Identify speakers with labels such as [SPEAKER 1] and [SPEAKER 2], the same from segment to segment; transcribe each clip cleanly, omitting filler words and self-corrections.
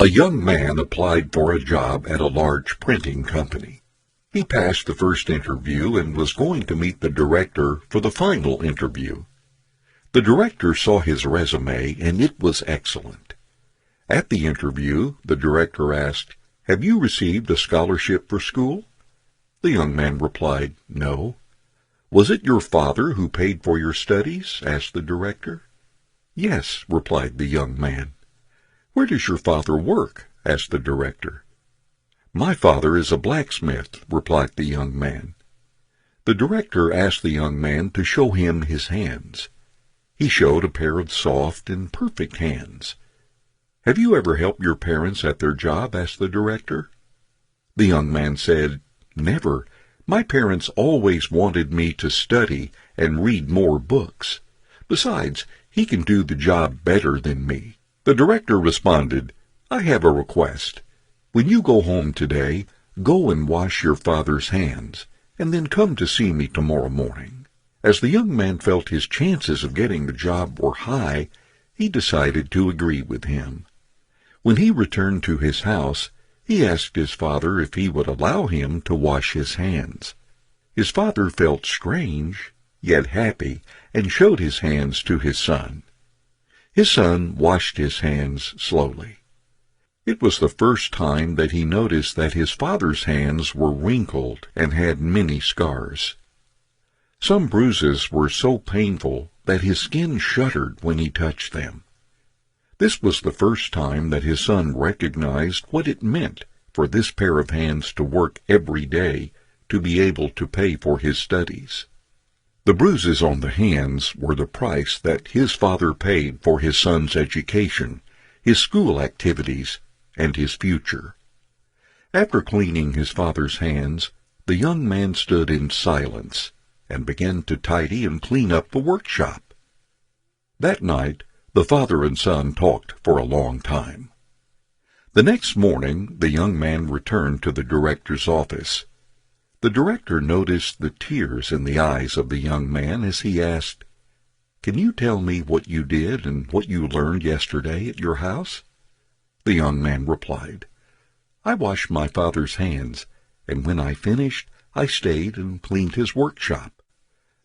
[SPEAKER 1] A young man applied for a job at a large printing company. He passed the first interview and was going to meet the director for the final interview. The director saw his resume, and it was excellent. At the interview, the director asked, "Have you received a scholarship for school?" The young man replied, "No." "Was it your father who paid for your studies?" asked the director. "Yes," replied the young man. "Where does your father work?" asked the director. "My father is a blacksmith," replied the young man. The director asked the young man to show him his hands. He showed a pair of soft and perfect hands. "Have you ever helped your parents at their job?" asked the director. The young man said, "Never. My parents always wanted me to study and read more books. Besides, he can do the job better than me." The director responded, "I have a request. When you go home today, go and wash your father's hands, and then come to see me tomorrow morning." As the young man felt his chances of getting the job were high, he decided to agree with him. When he returned to his house, he asked his father if he would allow him to wash his hands. His father felt strange, yet happy, and showed his hands to his son. His son washed his hands slowly. It was the first time that he noticed that his father's hands were wrinkled and had many scars. Some bruises were so painful that his skin shuddered when he touched them. This was the first time that his son recognized what it meant for this pair of hands to work every day to be able to pay for his studies. The bruises on the hands were the price that his father paid for his son's education, his school activities, and his future. After cleaning his father's hands, the young man stood in silence and began to tidy and clean up the workshop. That night, the father and son talked for a long time. The next morning, the young man returned to the director's office. The director noticed the tears in the eyes of the young man as he asked, "Can you tell me what you did and what you learned yesterday at your house?" The young man replied, "I washed my father's hands, and when I finished, I stayed and cleaned his workshop.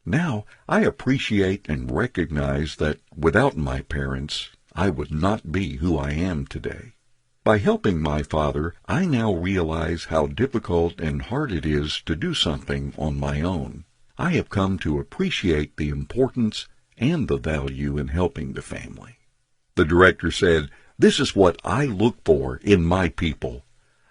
[SPEAKER 1] Now I appreciate and recognize that without my parents, I would not be who I am today. By helping my father, I now realize how difficult and hard it is to do something on my own. I have come to appreciate the importance and the value in helping the family." The director said, "This is what I look for in my people.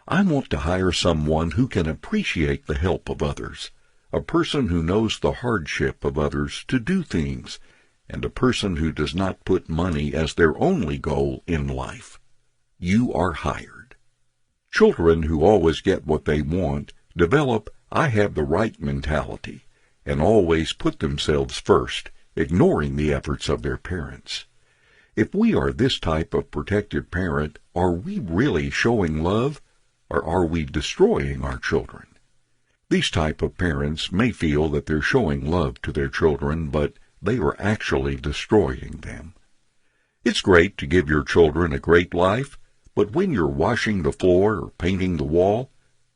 [SPEAKER 1] I want to hire someone who can appreciate the help of others, a person who knows the hardship of others to do things, and a person who does not put money as their only goal in life. You are hired." Children who always get what they want develop "I have the right" mentality and always put themselves first, ignoring the efforts of their parents. If we are this type of protective parent, are we really showing love, or are we destroying our children? These type of parents may feel that they're showing love to their children, but they are actually destroying them. It's great to give your children a great life, but when you're washing the floor or painting the wall,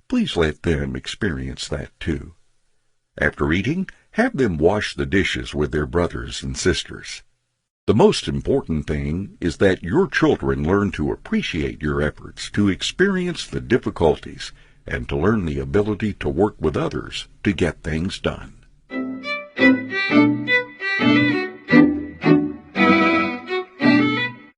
[SPEAKER 1] please let them experience that too. After eating, have them wash the dishes with their brothers and sisters. The most important thing is that your children learn to appreciate your efforts, to experience the difficulties, and to learn the ability to work with others to get things done.